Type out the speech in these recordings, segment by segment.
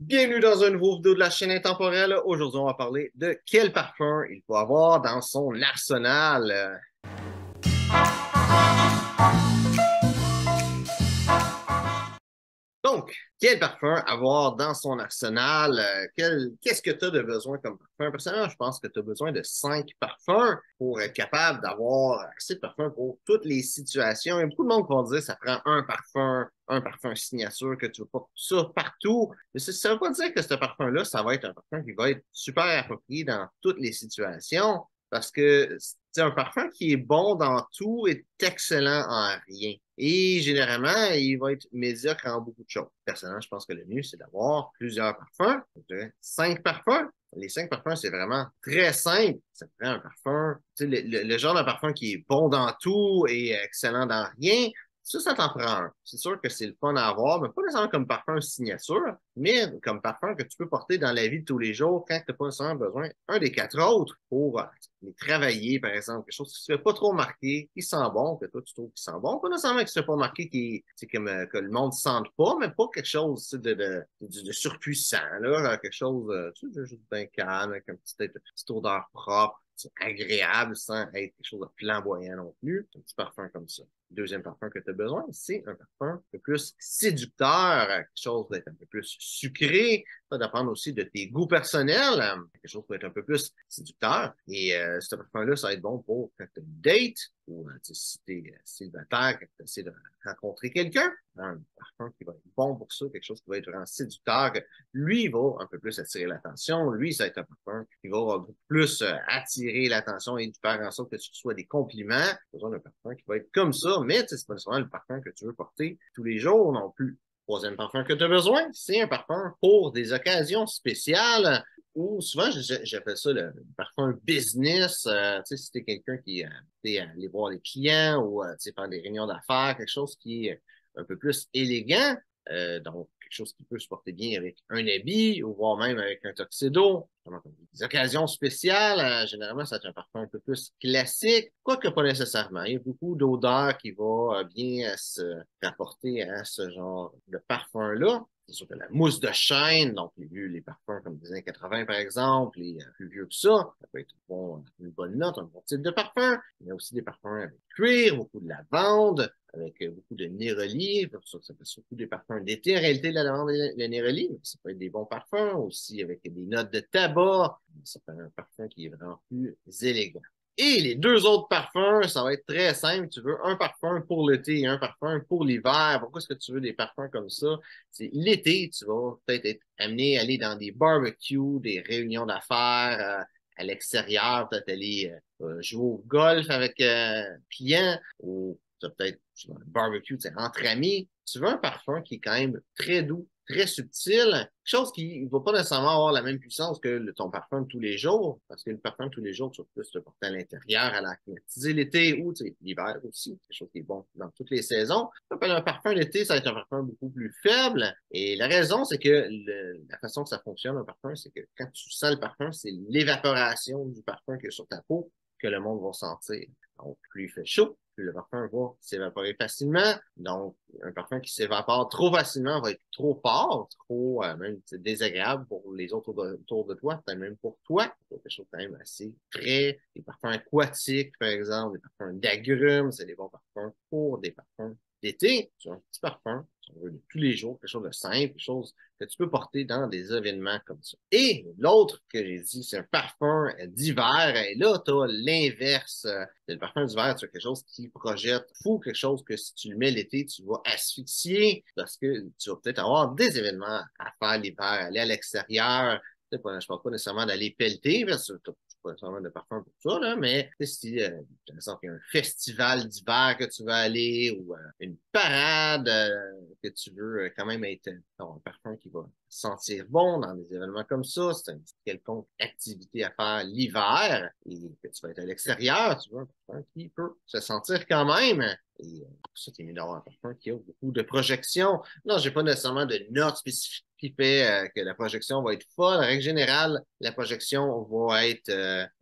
Bienvenue dans un nouveau vidéo de la chaîne intemporelle. Aujourd'hui, on va parler de quel parfum il faut avoir dans son arsenal. Donc, quel parfum avoir dans son arsenal? Qu'est-ce que tu as de besoin comme parfum? Personnellement, je pense que tu as besoin de 5 parfums pour être capable d'avoir assez de parfums pour toutes les situations. Il y a beaucoup de monde qui vont dire que ça prend un parfum signature, que tu veux pas ça partout. Mais ça ne veut pas dire que ce parfum-là, ça va être un parfum qui va être super approprié dans toutes les situations. Parce que c'est un parfum qui est bon dans tout est excellent en rien. Et généralement, il va être médiocre en beaucoup de choses. Personnellement, je pense que le mieux, c'est d'avoir plusieurs parfums. Donc, 5 parfums. Les 5 parfums, c'est vraiment très simple. Ça prend un parfum, tu sais, le genre de parfum qui est bon dans tout et excellent dans rien. Ça t'en prend un. C'est sûr que c'est le fun à avoir, mais pas nécessairement comme parfum signature, mais comme parfum que tu peux porter dans la vie de tous les jours quand tu n'as pas nécessairement besoin un des 4 autres pour les travailler, par exemple, quelque chose qui ne se fait pas trop marquer, qui sent bon, que toi tu trouves qui sent bon, pas nécessairement qui se fait pas marquer, c'est comme que le monde ne sente pas, mais pas quelque chose de surpuissant, là, quelque chose tu sais, juste bien calme, avec petite odeur propre, agréable, sans être quelque chose de flamboyant non plus. Un petit parfum comme ça. Deuxième parfum que tu as besoin, c'est un parfum un peu plus séducteur, quelque chose d'être un peu plus sucré. Ça va dépendre aussi de tes goûts personnels. Quelque chose qui va être un peu plus séducteur. Et ce parfum-là, ça va être bon pour quand tu as une date ou si tu es célibataire, quand tu essaies de rencontrer quelqu'un. Un parfum qui va être bon pour ça, quelque chose qui va être vraiment séducteur. Lui, il va un peu plus attirer l'attention. Lui, ça va être un parfum qui va un peu plus attirer l'attention et faire en sorte que tu reçois des compliments. Tu as besoin d'un parfum qui va être comme ça, mais c'est pas nécessairement le parfum que tu veux porter tous les jours non plus. Troisième parfum que tu as besoin, c'est un parfum pour des occasions spéciales ou souvent j'appelle ça le parfum business. Tu sais, si tu es quelqu'un qui est aller voir les clients ou faire des réunions d'affaires, quelque chose qui est un peu plus élégant. Donc, quelque chose qui peut se porter bien avec un habit ou voire même avec un tuxedo. Des occasions spéciales, généralement, ça va être un parfum un peu plus classique, quoique pas nécessairement. Il y a beaucoup d'odeurs qui vont bien se rapporter à ce genre de parfum-là. C'est sûr que la mousse de chêne, donc les parfums comme des années 80 par exemple, les plus vieux que ça peut être une bonne note, un bon type de parfum. Il y a aussi des parfums avec cuir, beaucoup de lavande, avec beaucoup de néroli. Ça fait surtout des parfums d'été. En réalité, la lavande et le néroli, mais ça peut être des bons parfums aussi avec des notes de tabac. Ça fait un parfum qui est vraiment plus élégant. Et les 2 autres parfums, ça va être très simple. Tu veux un parfum pour l'été et un parfum pour l'hiver. Pourquoi est-ce que tu veux des parfums comme ça? C'est l'été, tu vas peut-être être amené à aller dans des barbecues, des réunions d'affaires à l'extérieur, peut-être aller jouer au golf avec clients ou tu as peut-être un barbecue entre amis. Tu veux un parfum qui est quand même très doux, très subtil, chose qui ne va pas nécessairement avoir la même puissance que ton parfum de tous les jours, parce que le parfum de tous les jours, tu vas plus te porter à l'intérieur, à la climatisée l'été ou l'hiver aussi, quelque chose qui est bon dans toutes les saisons. Un parfum d'été, ça va être un parfum beaucoup plus faible. Et la raison, c'est que la façon que ça fonctionne, un parfum, c'est que quand tu sens le parfum, c'est l'évaporation du parfum qui est sur ta peau que le monde va sentir. Donc, plus il fait chaud, plus le parfum va s'évaporer facilement. Donc, un parfum qui s'évapore trop facilement va être trop fort, trop même désagréable pour les autres autour de toi, peut-être même pour toi. C'est quelque chose quand même assez frais. Des parfums aquatiques, par exemple, des parfums d'agrumes, c'est des bons parfums pour des parfums d'été. C'est un petit parfum, si on veut, de tous les jours, quelque chose de simple, quelque chose que tu peux porter dans des événements comme ça. Et l'autre que j'ai dit, c'est un parfum d'hiver. Et là, tu as l'inverse. C'est le parfum d'hiver, tu as quelque chose qui projette fou, quelque chose que si tu le mets l'été, tu vas asphyxier parce que tu vas peut-être avoir des événements à faire l'hiver, aller à l'extérieur. Je ne parle pas nécessairement d'aller pelleter, parce que tu n'as pas nécessairement de parfum pour ça, là, mais si, par exemple, il y a un festival d'hiver que tu veux aller ou une parade que tu veux quand même être un parfum qui va sentir bon dans des événements comme ça. C'est une quelconque activité à faire l'hiver et que tu vas être à l'extérieur, tu vois, un parfum qui peut se sentir quand même. Et pour ça, tu es mieux d'avoir un parfum qui a beaucoup de projections. Non, j'ai pas nécessairement de notes spécifiques qui fait que la projection va être folle. En règle générale, la projection va être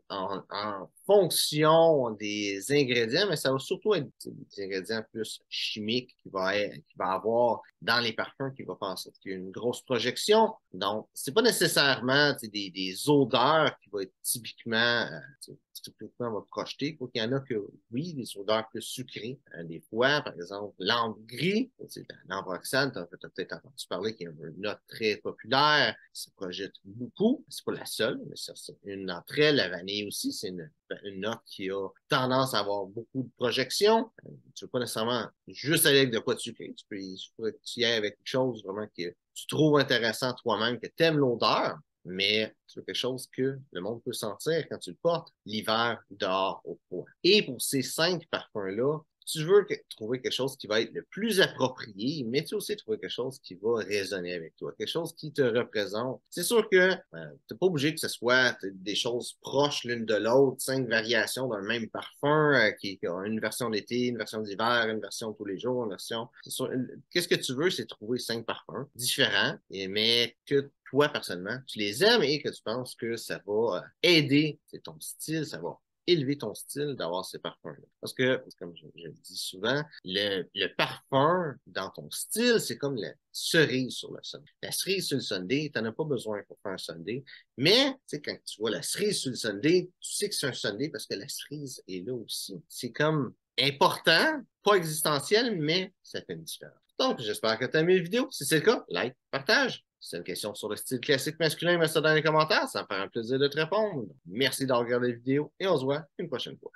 en fonction des ingrédients, mais ça va surtout être des ingrédients plus chimiques qui va avoir dans les parfums qui va faire en sorte qu'il y a une grosse projection. Donc, c'est pas nécessairement des odeurs qui vont être typiquement va projeter. Faut qu'il y en a que, oui, des odeurs plus sucrées. Des fois, par exemple, l'ambre gris, l'ambre oxane, tu as peut-être entendu parler qu'il y a une note très populaire, qui se projette beaucoup. C'est pas la seule, mais ça, c'est une d'entre elles. La vanille aussi, c'est une note qui a tendance à avoir beaucoup de projections. Tu ne veux pas nécessairement juste aller avec de quoi de sucré. Tu peux y aller avec quelque chose vraiment que tu trouves intéressant toi-même, que tu aimes l'odeur, mais c'est quelque chose que le monde peut sentir quand tu le portes l'hiver dehors au froid. Et pour ces 5 parfums-là, tu veux trouver quelque chose qui va être le plus approprié, mais tu veux aussi trouver quelque chose qui va résonner avec toi, quelque chose qui te représente. C'est sûr que tu n'es pas obligé que ce soit des choses proches l'une de l'autre, 5 variations d'un même parfum qui a une version d'été, une version d'hiver, une version tous les jours, une version. Qu'est-ce que tu veux, c'est trouver 5 parfums différents, mais que toi, personnellement, tu les aimes et que tu penses que ça va aider ton style, ça va élever ton style d'avoir ces parfums-là. Parce que, comme je le dis souvent, le parfum dans ton style, c'est comme la cerise sur le sundae. La cerise sur le sundae, tu n'en as pas besoin pour faire un sundae, mais quand tu vois la cerise sur le sundae, tu sais que c'est un sundae parce que la cerise est là aussi. C'est comme important, pas existentiel, mais ça fait une différence. Donc, j'espère que tu as aimé la vidéo. Si c'est le cas, like, partage. Si c'est une question sur le style classique masculin, mets ça dans les commentaires. Ça me fera un plaisir de te répondre. Merci d'avoir regardé la vidéo et on se voit une prochaine fois.